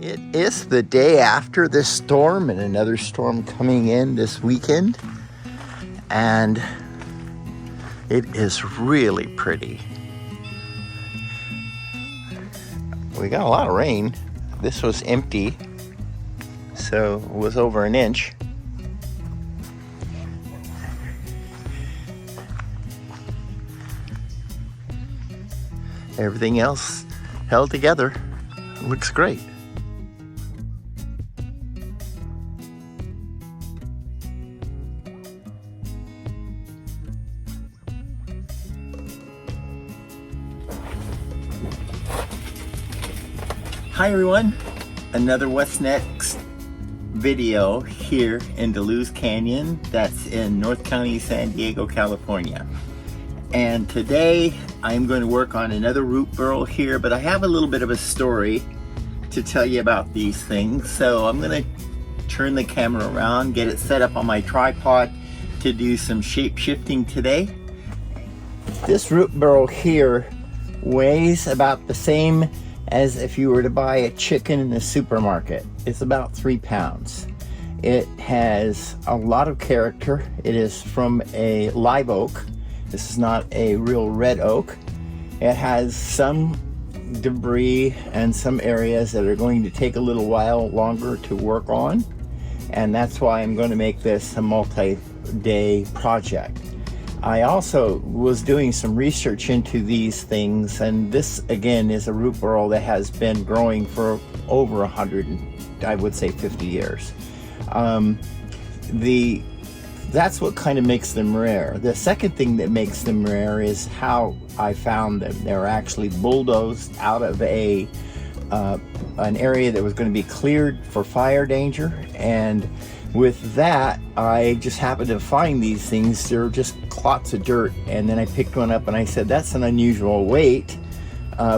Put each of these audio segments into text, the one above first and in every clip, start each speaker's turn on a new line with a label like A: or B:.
A: It is the day after this storm and another storm coming in this weekend, and it is really pretty. We got a lot of rain. This was empty, so it was over an inch. Everything else held together. Looks great. Hi everyone, another What's Next video here in Deluz Canyon, that's in North County, San Diego, California. And today I'm going to work on another root burl here, but I have a little bit of a story to tell you about these things. So I'm going to turn the camera around, get it set up on my tripod to do some shape shifting today. This root burl here weighs about the same as if you were to buy a chicken in the supermarket. It's about 3 pounds. It has a lot of character. It is from a live oak. This is not a real red oak. It has some debris and some areas that are going to take a little while longer to work on, and that's why I'm going to make this a multi-day project. I also was doing some research into these things, and this again is a root burl that has been growing for over 100, I would say 50 years. That's what kind of makes them rare. The second thing that makes them rare is how I found them. They were actually bulldozed out of an area that was going to be cleared for fire danger, and with that, I just happened to find these things. They're just clots of dirt, and then I picked one up and I said, that's an unusual weight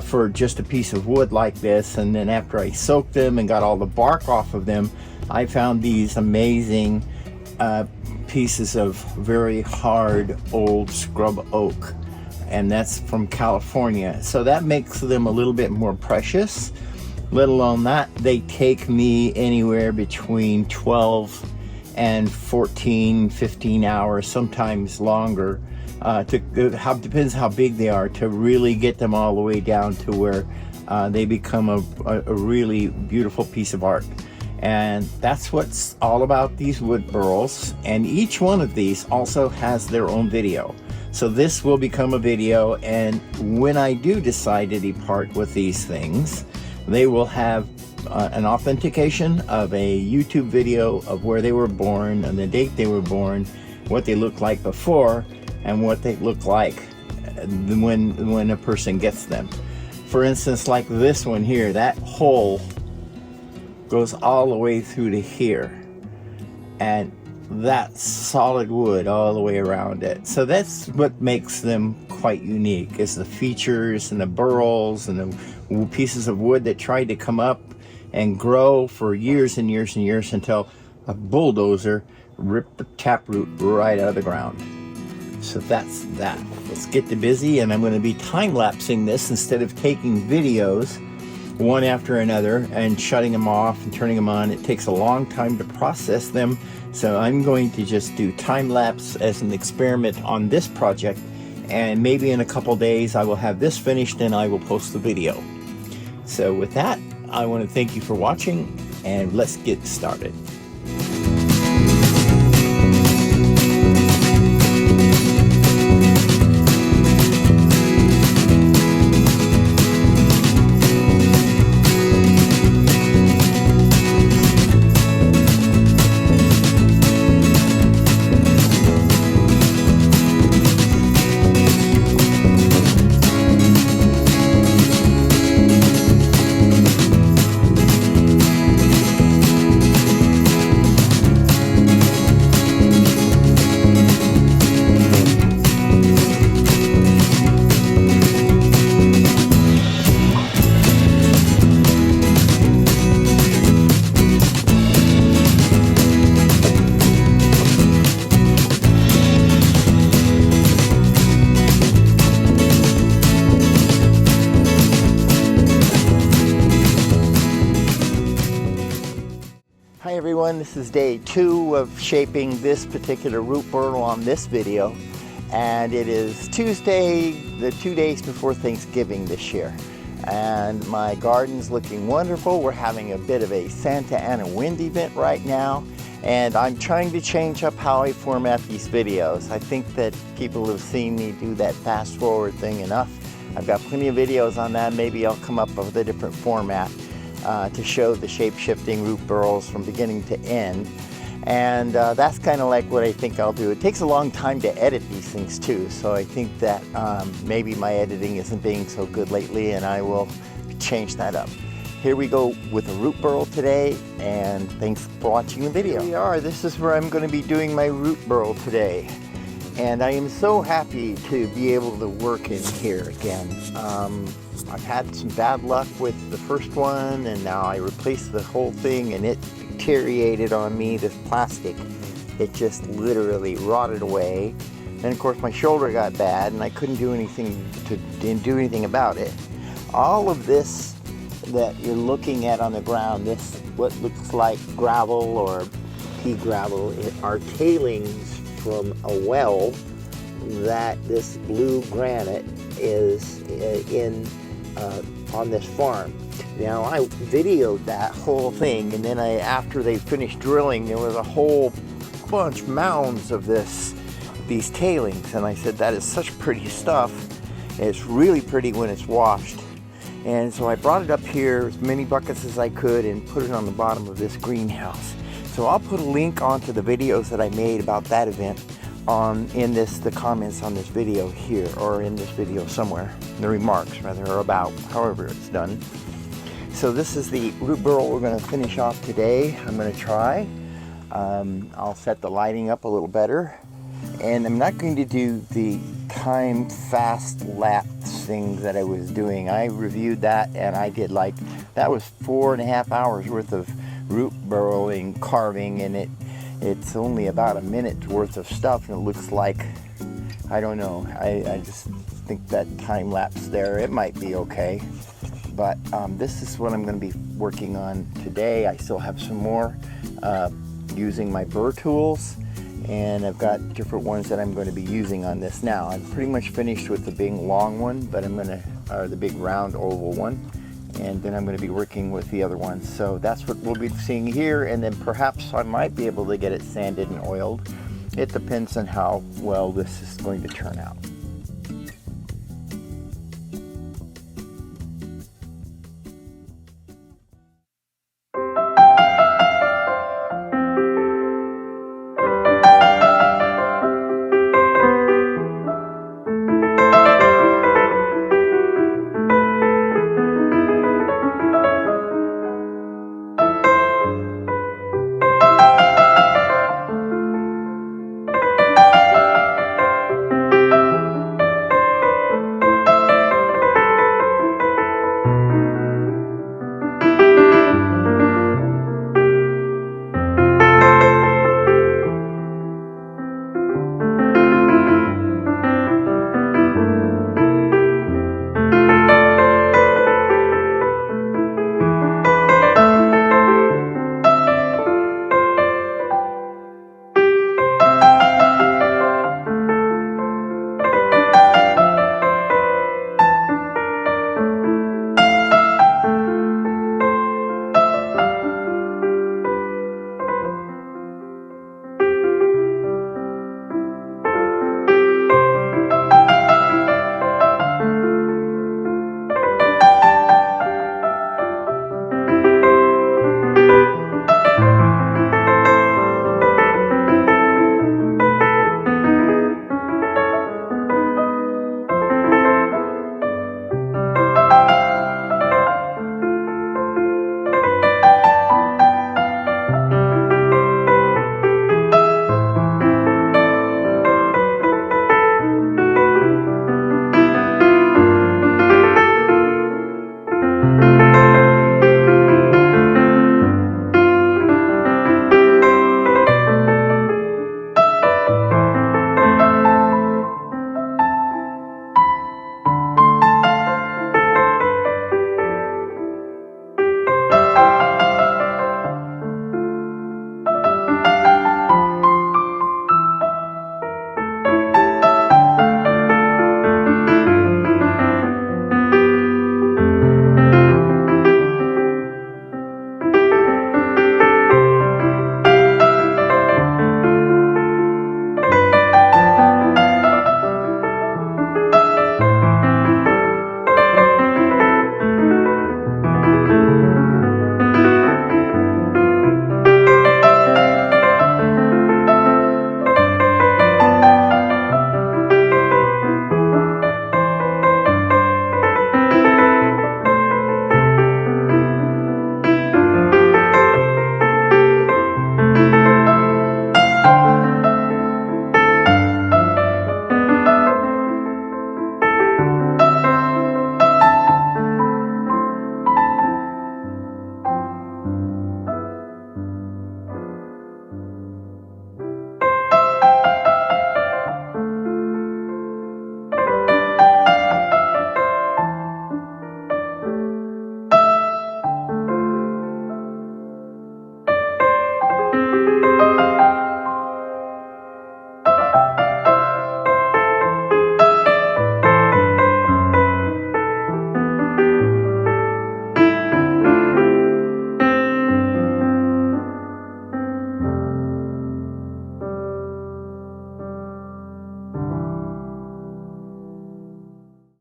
A: for just a piece of wood like this. And then after I soaked them and got all the bark off of them, I found these amazing pieces of very hard old scrub oak, and that's from California. So that makes them a little bit more precious. Let alone that, they take me anywhere between 12 and 14, 15 hours, sometimes longer. Depends how big they are, to really get them all the way down to where they become a really beautiful piece of art. And that's what's all about these wood burls. And each one of these also has their own video. So this will become a video, and when I do decide to depart with these things, they will have an authentication of a YouTube video of where they were born and the date they were born, what they looked like before, and what they look like when a person gets them. For instance, like this one here, that hole goes all the way through to here, and that's solid wood all the way around it. So that's what makes them quite unique, is the features and the burls and the pieces of wood that tried to come up and grow for years and years and years until a bulldozer ripped the taproot right out of the ground. So that's that. Let's get to busy, and I'm going to be time-lapsing this instead of taking videos one after another and shutting them off and turning them on. It takes a long time to process them, so I'm going to just do time-lapse as an experiment on this project, and maybe in a couple days I will have this finished and I will post the video. So with that, I want to thank you for watching, and let's get started. Hi everyone, this is day 2 of shaping this particular root burl on this video, and it is Tuesday, the 2 days before Thanksgiving this year, and my garden's looking wonderful. We're having a bit of a Santa Ana wind event right now, and I'm trying to change up how I format these videos. I think that people have seen me do that fast forward thing enough. I've got plenty of videos on that. Maybe I'll come up with a different format to show the shape-shifting root burls from beginning to end, and that's kind of like what I think I'll do. It takes a long time to edit these things too, so I think that maybe my editing isn't being so good lately, and I will change that up. Here we go with a root burl today, and thanks for watching the video. Here we are. This is where I'm going to be doing my root burl today, and I am so happy to be able to work in here again. I've had some bad luck with the first one, and now I replaced the whole thing and it deteriorated on me, this plastic. It just literally rotted away. And of course my shoulder got bad and I couldn't do anything about it. All of this that you're looking at on the ground, this what looks like gravel or pea gravel, are tailings from a well that this blue granite is in on this farm. Now I videoed that whole thing, and then after they finished drilling, there was a whole bunch, mounds of these tailings, and I said, that is such pretty stuff. It's really pretty when it's washed. And so I brought it up here, as many buckets as I could, and put it on the bottom of this greenhouse. So I'll put a link onto the videos that I made about that event in the comments on this video here, or in this video somewhere, the remarks rather, or about, however it's done. So this is the root burl we're going to finish off today. I'm going to try. I'll set the lighting up a little better, and I'm not going to do the time fast lapse thing that I was doing. I reviewed that, and I did that was 4.5 hours worth of root burling, carving, and it's only about a minute's worth of stuff, and it looks like, I don't know, I just think that time lapse there, it might be okay. But this is what I'm going to be working on today. I still have some more using my burr tools, and I've got different ones that I'm going to be using on this now. I'm pretty much finished with the big long one, but or the big round oval one, and then I'm going to be working with the other ones. So that's what we'll be seeing here, and then perhaps I might be able to get it sanded and oiled. It depends on how well this is going to turn out.